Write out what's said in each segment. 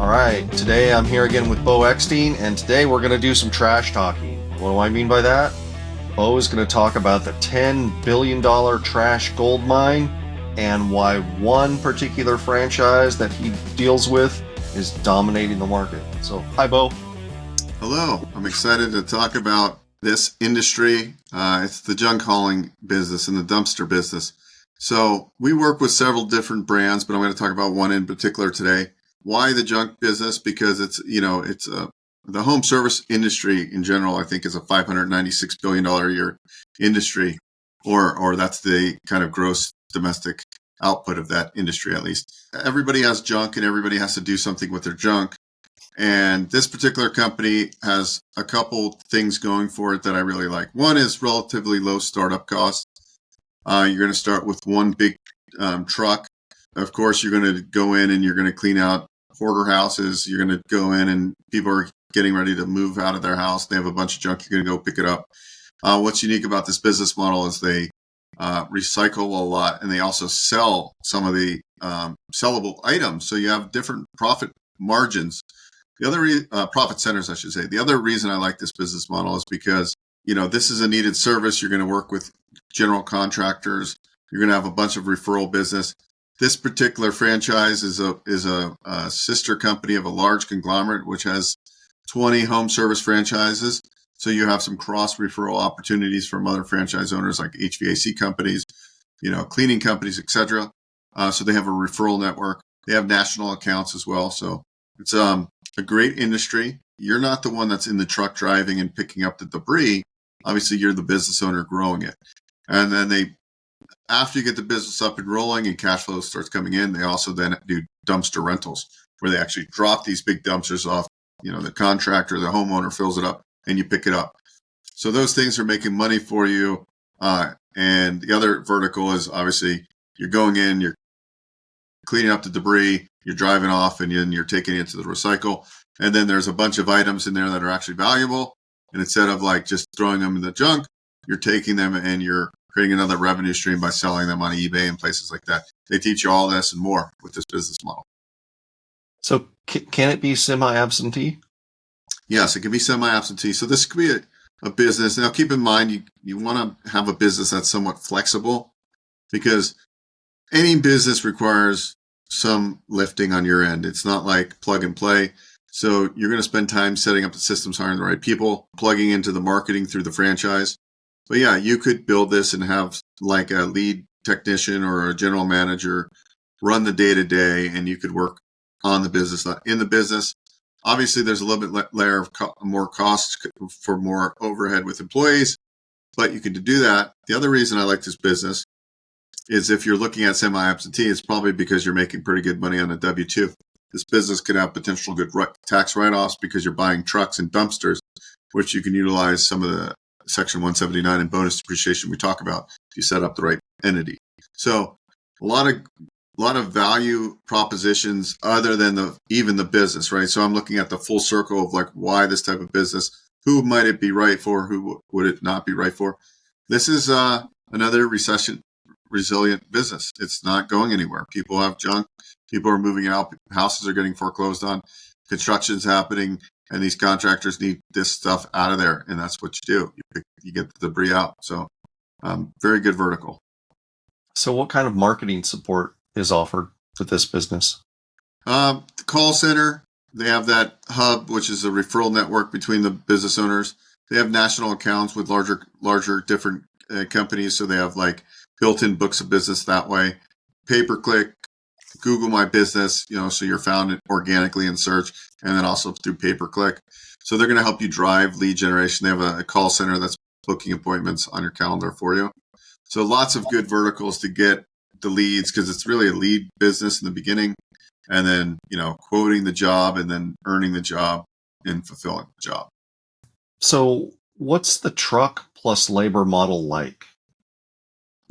All right, today I'm here again with Bo Eckstein, and today we're going to do some trash talking. What do I mean by that? Bo is going to talk about the $10 billion trash gold mine and why one particular franchise that he deals with is dominating the market. So, hi, Bo. Hello, I'm excited to talk about this industry. It's the junk hauling business and the dumpster business. So we work with several different brands, but I'm going to talk about one in particular today. Why the junk business? Because the home service industry in general, I think, is a $596 billion a year industry, or that's the kind of gross domestic output of that industry, at least. Everybody has junk and everybody has to do something with their junk. And this particular company has a couple things going for it that I really like. One is relatively low startup costs. You're going to start with one big truck. Of course, you're going to go in and you're going to clean out hoarder houses. You're going to go in and people are getting ready to move out of their house. They have a bunch of junk. You're going to go pick it up. What's unique about this business model is they recycle a lot, and they also sell some of the sellable items. So you have different profit margins. The other profit centers, I should say. The other reason I like this business model is because, this is a needed service. You're going to work with general contractors. You're going to have a bunch of referral business. This particular franchise is a sister company of a large conglomerate, which has 20 home service franchises. So you have some cross-referral opportunities from other franchise owners like HVAC companies, cleaning companies, etc. So they have a referral network. They have national accounts as well. So it's a great industry. You're not the one that's in the truck driving and picking up the debris. Obviously, you're the business owner growing it. And then after you get the business up and rolling and cash flow starts coming in, they also then do dumpster rentals where they actually drop these big dumpsters off. The contractor, the homeowner fills it up and you pick it up. So those things are making money for you. And the other vertical is obviously you're going in, you're cleaning up the debris, you're driving off, and then you're taking it to the recycle. And then there's a bunch of items in there that are actually valuable. And instead of like just throwing them in the junk, you're taking them and you're creating another revenue stream by selling them on eBay and places like that. They teach you all this and more with this business model. So, can it be semi-absentee? Yes, it can be semi-absentee. So this could be a business. Now, keep in mind, you want to have a business that's somewhat flexible because any business requires some lifting on your end. It's not like plug and play. So you're going to spend time setting up the systems, hiring the right people, plugging into the marketing through the franchise. But yeah, you could build this and have like a lead technician or a general manager run the day-to-day, and you could work on the business, not in the business. Obviously, there's a little bit layer of more costs for more overhead with employees, but you can do that. The other reason I like this business is if you're looking at semi-absentee, it's probably because you're making pretty good money on a W-2. This business could have potential good tax write-offs because you're buying trucks and dumpsters, which you can utilize some of the Section 179 and bonus depreciation we talk about if you set up the right entity. So a lot of value propositions other than even the business, right? So I'm looking at the full circle of like why this type of business, who might it be right for, who would it not be right for. This is another recession resilient business. It's not going anywhere. People have junk. People are moving out. Houses are getting foreclosed on. Construction's happening, and these contractors need this stuff out of there, and that's what you do. You get the debris out. So very good vertical. So what kind of marketing support is offered with this business? The call center, they have that hub, which is a referral network between the business owners. They have national accounts with larger different companies, so they have like built-in books of business that way. Pay-per-click, Google My Business, so you're found organically in search, and then also through pay-per-click. So they're going to help you drive lead generation. They have a call center that's booking appointments on your calendar for you. So lots of good verticals to get the leads because it's really a lead business in the beginning, and then, quoting the job and then earning the job and fulfilling the job. So what's the truck plus labor model like?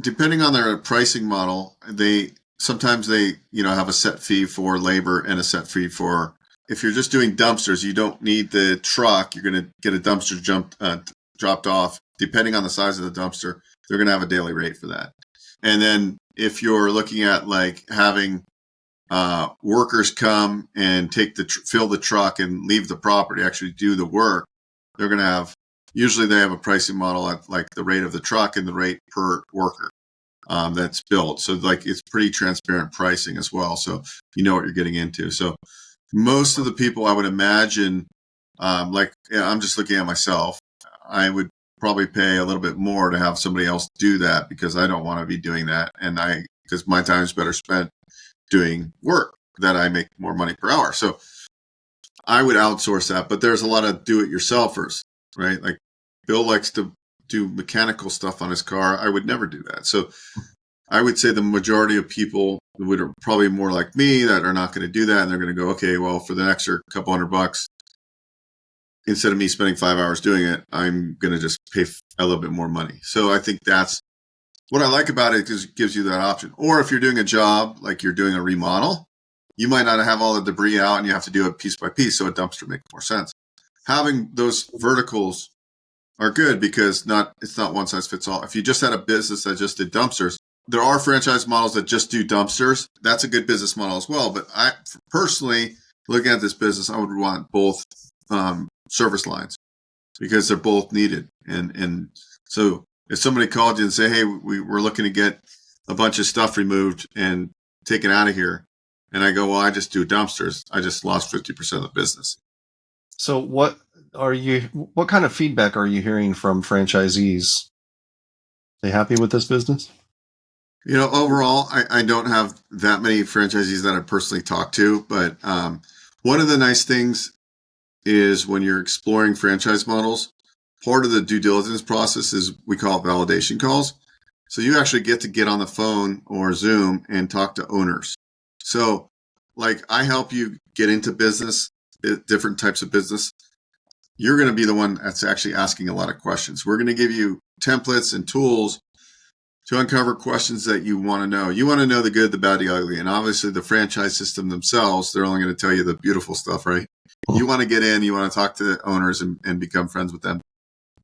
Depending on their pricing model, sometimes they have a set fee for labor and a set fee for, if you're just doing dumpsters, you don't need the truck. You're going to get a dumpster dropped off. Depending on the size of the dumpster, they're going to have a daily rate for that. And then if you're looking at like having workers come and fill the truck and leave the property, actually do the work, they're going to have, usually they have a pricing model at like the rate of the truck and the rate per worker that's billed. So like it's pretty transparent pricing as well. So you know what you're getting into. So most of the people I would imagine, I'm just looking at myself, I would probably pay a little bit more to have somebody else do that because I don't want to be doing that. Because my time is better spent doing work that I make more money per hour. So I would outsource that, but there's a lot of do-it-yourselfers, right? Like Bill likes to do mechanical stuff on his car. I would never do that. So I would say the majority of people would are probably more like me that are not going to do that. And they're going to go, okay, well, for the extra couple $100, instead of me spending 5 hours doing it, I'm going to just pay a little bit more money. So I think that's what I like about it, is it gives you that option. Or if you're doing a job, like you're doing a remodel, you might not have all the debris out and you have to do it piece by piece. So a dumpster makes more sense. Having those verticals are good because it's not one size fits all. If you just had a business that just did dumpsters, there are franchise models that just do dumpsters. That's a good business model as well. But I personally, looking at this business, I would want both service lines because they're both needed. And so if somebody called you and say, hey, we're looking to get a bunch of stuff removed and taken out of here, and I go, well, I just do dumpsters, I just lost 50% of the business. So what kind of feedback are you hearing from franchisees? They happy with this business? You know, overall, I don't have that many franchisees that I personally talk to, but one of the nice things is when you're exploring franchise models, part of the due diligence process is we call it validation calls. So you actually get on the phone or Zoom and talk to owners. So like I help you get into business, different types of business. You're going to be the one that's actually asking a lot of questions. We're going to give you templates and tools to uncover questions that you want to know. You want to know the good, the bad, the ugly. And obviously the franchise system themselves, they're only going to tell you the beautiful stuff, right? You want to get in, you want to talk to the owners and become friends with them.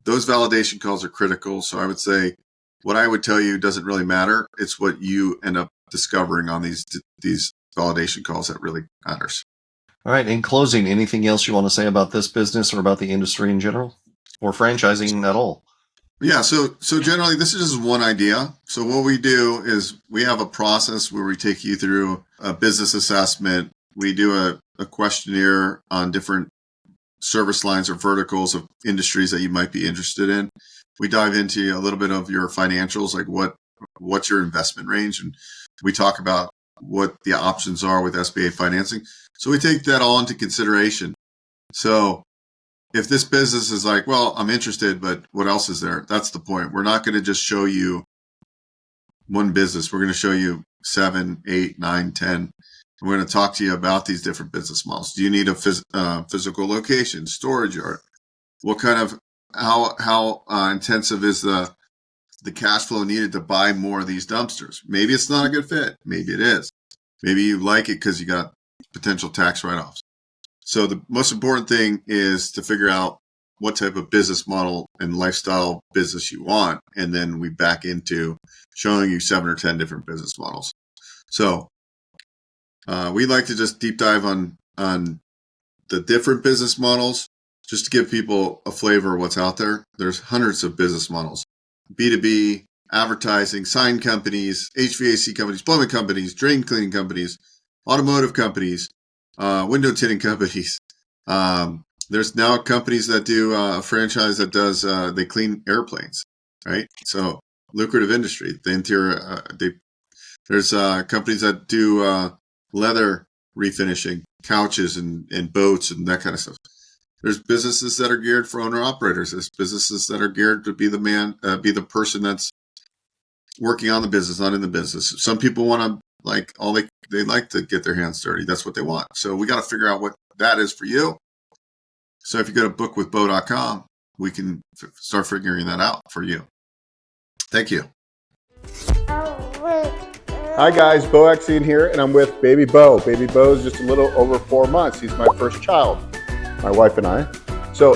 Those validation calls are critical. So I would say what I would tell you doesn't really matter. It's what you end up discovering on these validation calls that really matters. All right. In closing, anything else you want to say about this business or about the industry in general or franchising at all? Yeah. So generally this is just one idea. So what we do is we have a process where we take you through a business assessment. We do a questionnaire on different service lines or verticals of industries that you might be interested in. We dive into a little bit of your financials, like what's your investment range, and we talk about what the options are with SBA financing. So we take that all into consideration. So if this business is like, well, I'm interested, but what else is there? That's the point. We're not going to just show you one business. We're going to show you 7, 8, 9, 10. We're going to talk to you about these different business models. Do you need a physical location, storage yard? What kind of, how intensive is the cash flow needed to buy more of these dumpsters? Maybe it's not a good fit. Maybe it is. Maybe you like it because you got potential tax write-offs. So the most important thing is to figure out what type of business model and lifestyle business you want. And then we back into showing you 7 or 10 different business models. So we like to just deep dive on the different business models just to give people a flavor of what's out there. There's hundreds of business models. B2B, advertising, sign companies, HVAC companies, plumbing companies, drain cleaning companies, automotive companies, window tinting companies. There's now companies that do a franchise that does, they clean airplanes, right? So lucrative industry. The interior, there's companies that do leather refinishing, couches and boats and that kind of stuff. There's businesses that are geared for owner operators. There's businesses that are geared to be the person that's working on the business, not in the business. Some people want to they like to get their hands dirty. That's what they want. So we got to figure out what that is for you. So if you go to bookwithbo.com, we can start figuring that out for you. Thank you. Hi guys, Bo Eckstein here, and I'm with Baby Bo. Baby Bo is just a little over 4 months. He's my first child, my wife and I. So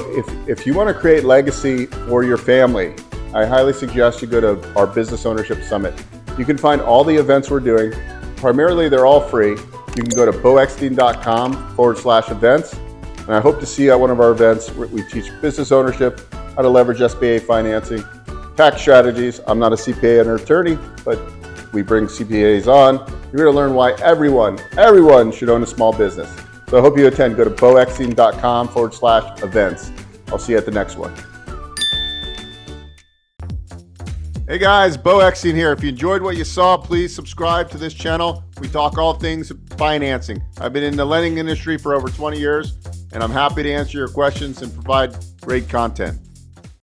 if you want to create legacy for your family, I highly suggest you go to our Business Ownership Summit. You can find all the events we're doing. Primarily, they're all free. You can go to boeckstein.com/events. And I hope to see you at one of our events where we teach business ownership, how to leverage SBA financing, tax strategies. I'm not a CPA and an attorney, but we bring CPAs on. You're going to learn why everyone should own a small business. So I hope you attend. Go to boeckstein.com/events. I'll see you at the next one. Hey guys, Bo Eckstein here. If you enjoyed what you saw, please subscribe to this channel. We talk all things financing. I've been in the lending industry for over 20 years, and I'm happy to answer your questions and provide great content.